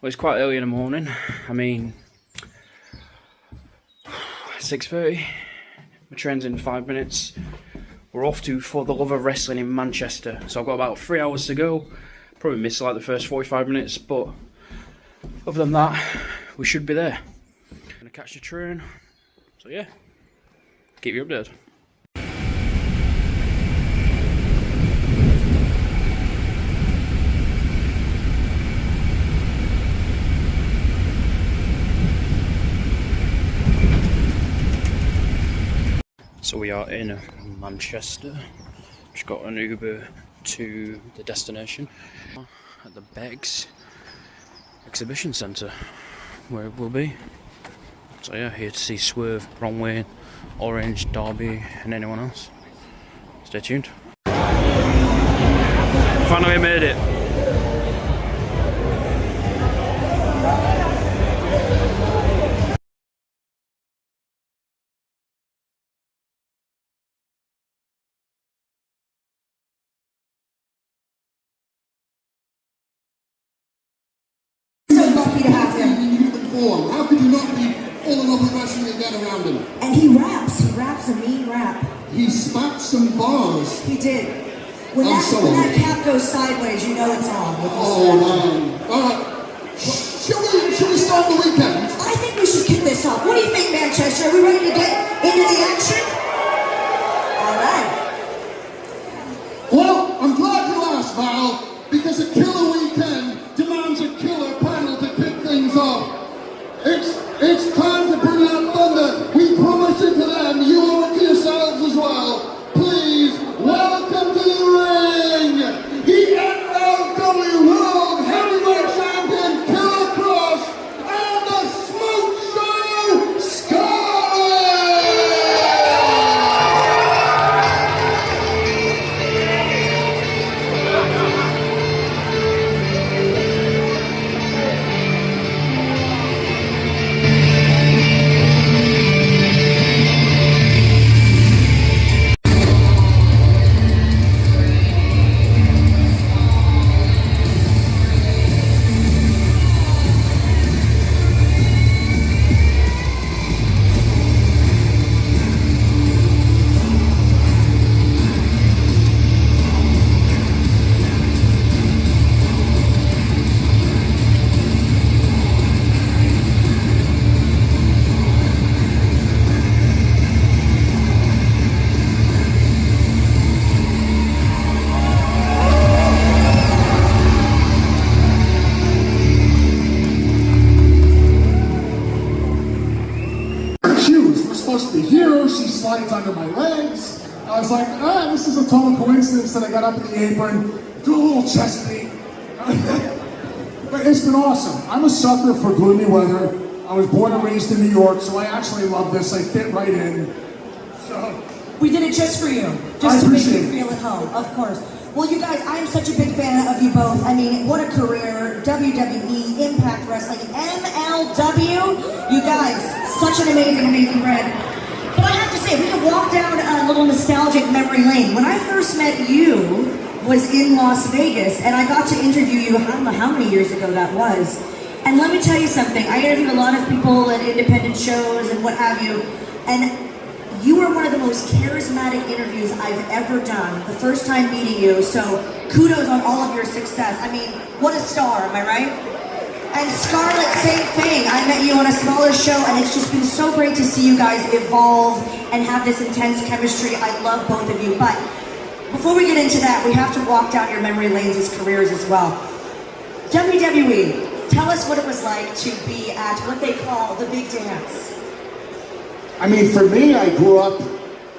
Well, it's quite early in the morning. I mean, 6:30. My train's in 5 minutes. We're off to For the Love of Wrestling in Manchester. So I've got about 3 hours to go. Probably miss like the first 45 minutes, but other than that, we should be there. Gonna catch the train. So yeah, keep you updated. So we are in Manchester. Just got an Uber to the destination at the Beggs Exhibition Centre, where it will be. So yeah, here to see Swerve, Bronwyn, Orange, Derby, and anyone else. Stay tuned. Finally made it. Lucky to have him. How could you not be all in love with wrestling again around him? And he raps a mean rap. He spat some bars. He did. When that cap goes sideways, you know it's on. Oh man. Alright. Shall we start the weekend? I think we should kick this off. What do you think, Manchester? Are we ready to get into the action? Alright. Well, I'm glad you asked, Val, because a killer weekend demands a killer panel to kick things off. It's time to bring out thunder. We promised it to them. You owe it to yourselves as well. Please welcome to the ring the MLW World Heavyweight Champion Karrion Kross and the Smoke Show Scarlet. Supposed to be here, she slides under my legs. I was like, this is a total coincidence that I got up in the apron, do a little chest beat. But it's been awesome. I'm a sucker for gloomy weather. I was born and raised in New York, so I actually love this. I fit right in. So We did it just for you. Just to make you feel at home, of course. Well, you guys, I'm such a big fan of you both. I mean, what a career. WWE, Impact Wrestling, MLW. You guys, such an amazing run. But I have to say, we could walk down a little nostalgic memory lane. When I first met you was in Las Vegas, and I got to interview you, I don't know how many years ago that was. And let me tell you something, I interviewed a lot of people at independent shows and what have you, and you were one of the most charismatic interviews I've ever done, the first time meeting you, so kudos on all of your success. I mean, what a star, am I right? And Scarlett, same thing. I met you on a smaller show, and it's just been so great to see you guys evolve and have this intense chemistry. I love both of you, but before we get into that, we have to walk down your memory lanes as careers as well. WWE, tell us what it was like to be at what they call the big dance. I mean, for me, I grew up,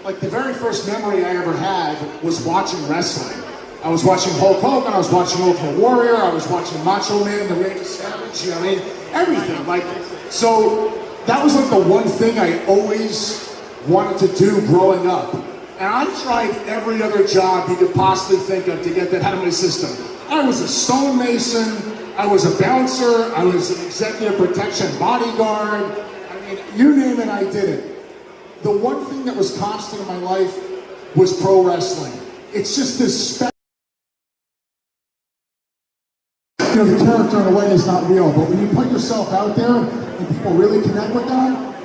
like the very first memory I ever had was watching wrestling. I was watching Hulk Hogan, I was watching Ultimate Warrior, I was watching Macho Man, The Rage Savage, you know what I mean? Everything, like, so that was like the one thing I always wanted to do growing up. And I tried every other job you could possibly think of to get that out of my system. I was a stonemason, I was a bouncer, I was an executive protection bodyguard. I mean, you name it, I did it. The one thing that was constant in my life was pro wrestling. It's just this know, the character in a way is not real, but when you put yourself out there and people really connect with that,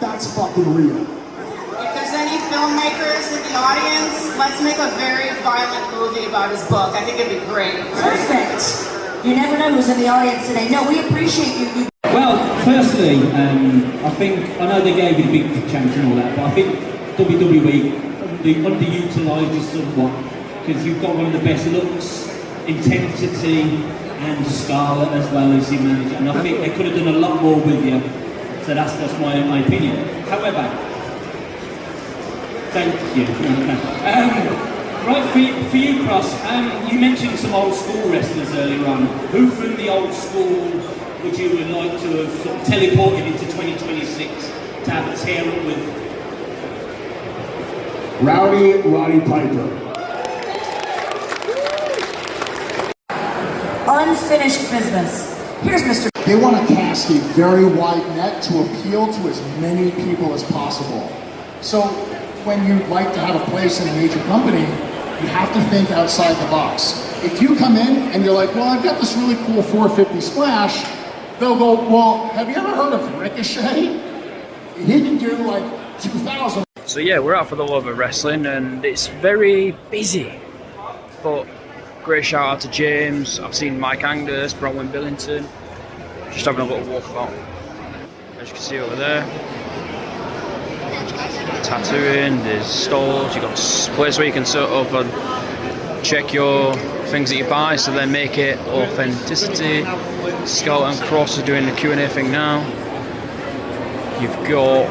that's fucking real. If there's any filmmakers in the audience, let's make a very violent movie about his book. I think it'd be great. Perfect. You never know who's in the audience today. No, we appreciate you. Well, firstly, I know they gave you the big chance and all that, but I think WWE probably underutilised you somewhat because you've got one of the best looks, intensity, and Scarlett as well as your manager, and I think they could have done a lot more with you. So that's my opinion. However, thank you. Right, for you, Kross, you mentioned some old school wrestlers earlier on. Who from the old school would you like to have sort of teleported into 2026 to have a tear up with? Roddy Piper. Unfinished business. Here's Mr. They want to cast a very wide net to appeal to as many people as possible. So when you like to have a place in a major company, you have to think outside the box. If you come in and you're like, well, I've got this really cool 450 splash, they'll go, well, have you ever heard of Ricochet? He can do like 2,000. So yeah, we're out for the love of wrestling and it's very busy. But great shout out to James. I've seen Mike Angus, Bronwyn Billington. Just having a little walkabout. As you can see over there. Tattooing, there's stalls, you've got a place where you can sort of check your things that you buy, so then make it authenticity. Karrion Kross are doing the Q&A thing now. You've got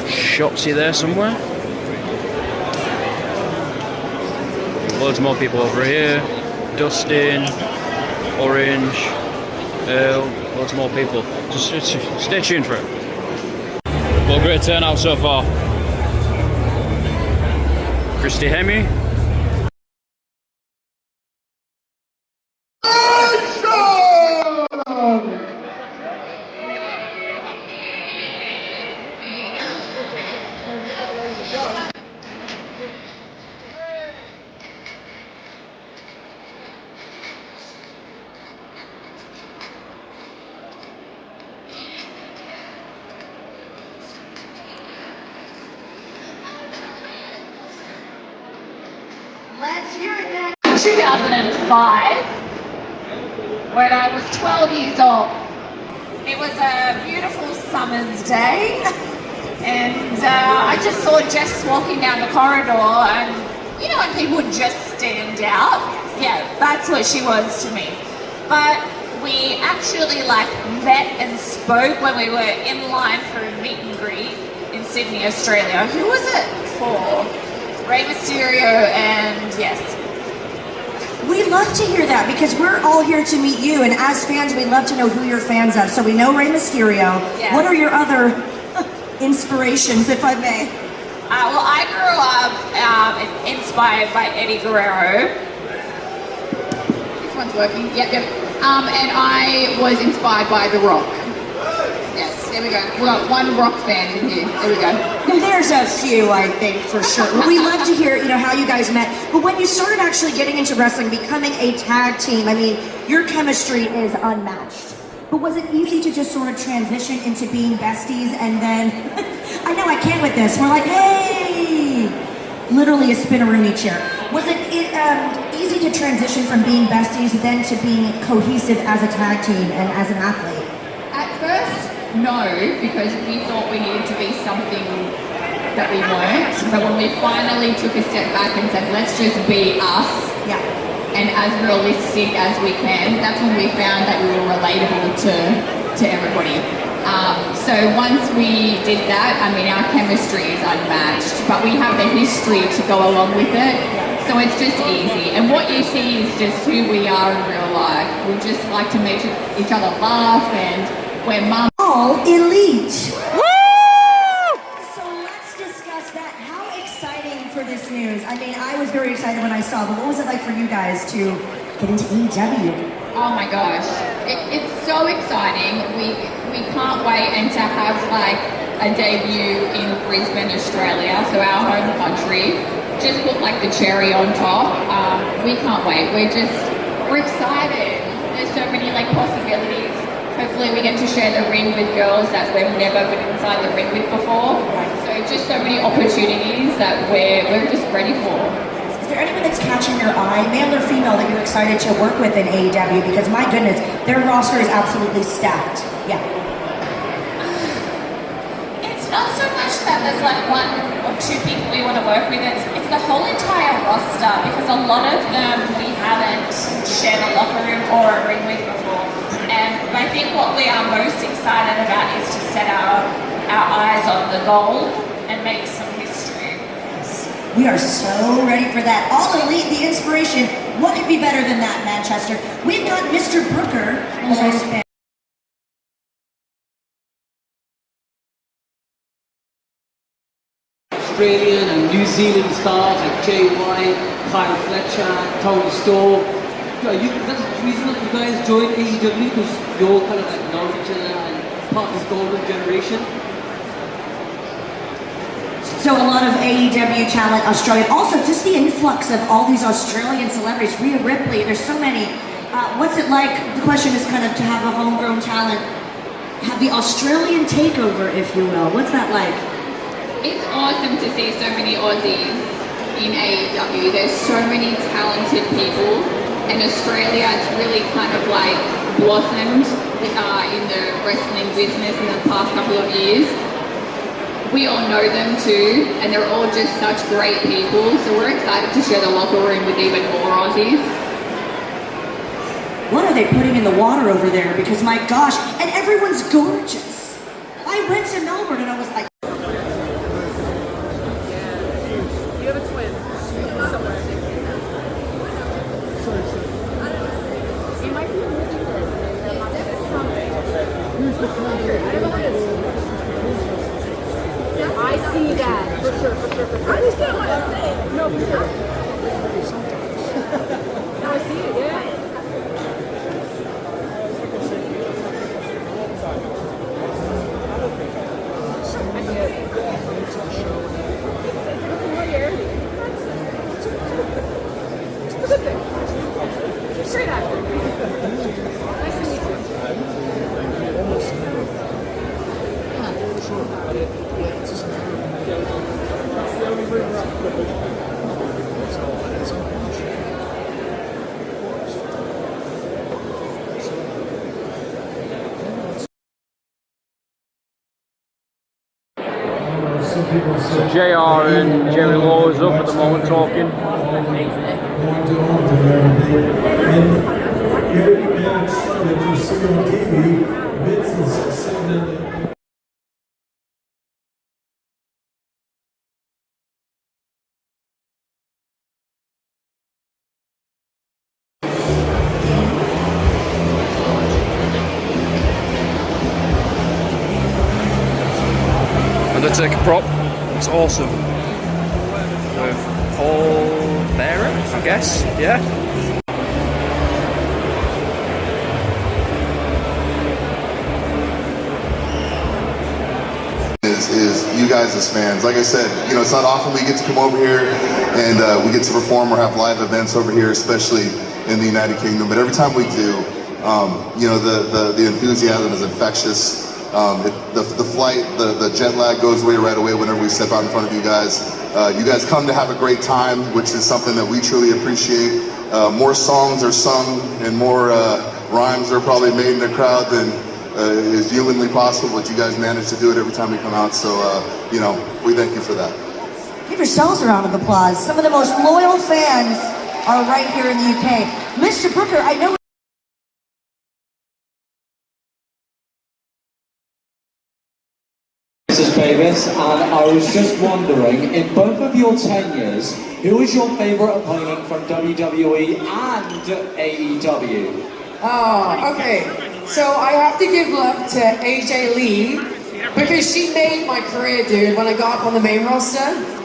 Shotzi there somewhere. Loads more people over here. Dustin, Orange, Earl, loads more people. Just stay tuned for it. Well, great turnout so far. Christy Hemi. Let's hear it now. 2005, when I was 12 years old. It was a beautiful summer's day, and I just saw Jess walking down the corridor, and you know when people just stand out? Yeah, that's what she was to me. But we actually met and spoke when we were in line for a meet and greet in Sydney, Australia. Who was it for? Rey Mysterio, and yes. We love to hear that because we're all here to meet you, and as fans, we love to know who you're fans of. So we know Rey Mysterio. Yes. What are your other inspirations, if I may? Well, I grew up inspired by Eddie Guerrero. This one's working. Yep. And I was inspired by The Rock. Yes, there we go. We've got one Rock fan in here. There we go. There's a few, I think, for sure. We love to hear, how you guys met. But when you started actually getting into wrestling, becoming a tag team, your chemistry is unmatched. But was it easy to just sort of transition into being besties and then, I know I can't with this, we're like, hey, literally a spin-a-rooney chair. Was it easy to transition from being besties then to being cohesive as a tag team and as an athlete? At first, no, because we thought we needed to be something that we weren't. But when we finally took a step back and said, let's just be us, and as realistic as we can, that's when we found that we were relatable to everybody. So once we did that, our chemistry is unmatched, but we have the history to go along with it, so it's just easy. And what you see is just who we are in real life. We just like to make each other laugh, and we're mum. All elite. Woo! So let's discuss that. How exciting for this news. I was very excited when I saw, but what was it like for you guys to get into AEW? Oh my gosh, it's so exciting. We can't wait and to have a debut in Brisbane, Australia, so our home country. Just put the cherry on top. We can't wait. We're excited. there's so many like possibilities. Hopefully we get to share the ring with girls that we've never been inside the ring with before. So just so many opportunities that we're just ready for. Is there anyone that's catching your eye, male or female, that you're excited to work with in AEW? Because my goodness, their roster is absolutely stacked. Yeah. It's not so much that there's like one or two people we want to work with. It's the whole entire roster, because a lot of them we haven't shared a locker room or a ring with before. And I think what we are most excited about is to set our eyes on the goal and make some history. We are so ready for that. All Elite, the inspiration. What could be better than that, Manchester? We've got Mr. Brooker, as I spent. Australian and New Zealand stars like Jay White, Kyle Fletcher, Tony Storm. That's the reason that you guys joined AEW, because you're kind of like know each other and part of this golden generation. So a lot of AEW talent, Australian. Also, just the influx of all these Australian celebrities. Rhea Ripley, there's so many. What's it like? The question is kind of to have a homegrown talent, have the Australian takeover, if you will. What's that like? It's awesome to see so many Aussies in AEW. There's so many talented people. And Australia has really kind of like blossomed in the wrestling business in the past couple of years. We all know them too, and they're all just such great people. So we're excited to share the locker room with even more Aussies. What are they putting in the water over there? Because my gosh, and everyone's gorgeous. I went to Melbourne and I was like, You have a twin somewhere. It might be a little I see that, for sure. I understand what I'm saying. No, for sure. No, I see it, yeah. Great actor. Nice to meet you. So JR and Jerry Lawler's up at the moment talking. Every match that you see on TV, Vince is sitting in the Undertaker prop. It's awesome. With Paul Bearer, I guess. Yeah. Is you guys as fans. Like I said, you know, it's not often we get to come over here and we get to perform or have live events over here, especially in the United Kingdom. But every time we do, you know, the enthusiasm is infectious. The flight, the jet lag goes away right away whenever we step out in front of you guys. You guys come to have a great time, which is something that we truly appreciate. More songs are sung and more rhymes are probably made in the crowd than is humanly possible, but you guys manage to do it every time we come out. So, you know, we thank you for that. give yourselves a round of applause. Some of the most loyal fans are right here in the UK. Mr. Brooker, I know. Mrs. Davis, and I was just wondering, in both of your tenures, who was your favourite opponent from WWE and AEW? Oh, okay. So I have to give love to AJ Lee because she made my career, dude, when I got up on the main roster.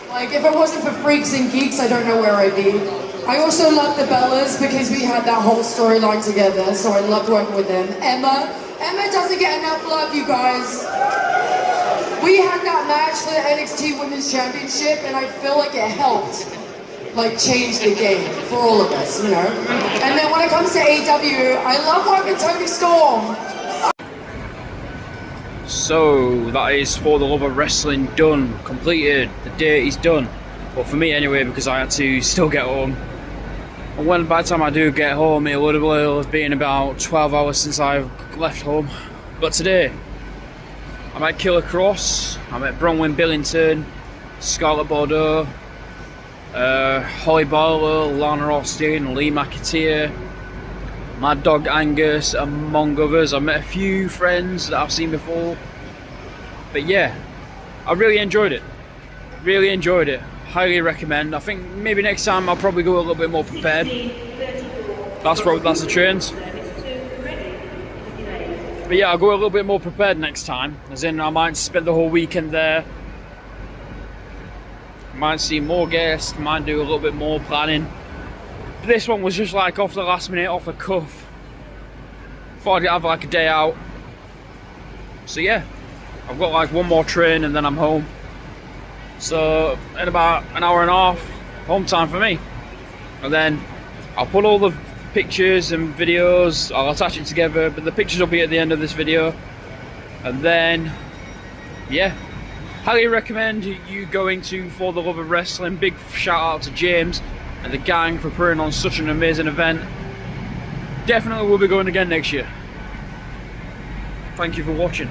Like, if it wasn't for Freaks and Geeks, I don't know where I'd be. I also love the Bellas because we had that whole storyline together, so I loved working with them. Emma doesn't get enough love, you guys. We had that match for the NXT Women's Championship, and I feel like it helped. like changed the game for all of us, you know. And then when it comes to AEW, I love working Tony Storm. So that is For the Love of Wrestling done, completed. The date is done. But for me anyway, because I had to still get home. And by the time I do get home, it would have been about 12 hours since I've left home. But today, I met Karrion Kross, I met Bronwyn Billington, Scarlett Bordeaux, Holly Barlow, Lana Austin, Lee McAteer, Mad Dog Angus, among others. I met a few friends that I've seen before. But yeah, I really enjoyed it. Really enjoyed it. Highly recommend. I think maybe next time I'll probably go a little bit more prepared. That's the trends. But yeah, I'll go a little bit more prepared next time. As in, I might spend the whole weekend there. Might see more guests. Might do a little bit more planning. But this one was just like off the last minute, off the cuff. Thought I'd have like a day out. So yeah, I've got like one more train and then I'm home. So in about an hour and a half, home time for me. And then I'll put all the pictures and videos, I'll attach it together, but the pictures will be at the end of this video. And then, yeah, highly recommend you going to For the Love of Wrestling. Big shout out to James and the gang for putting on such an amazing event. Definitely will be going again next year. Thank you for watching.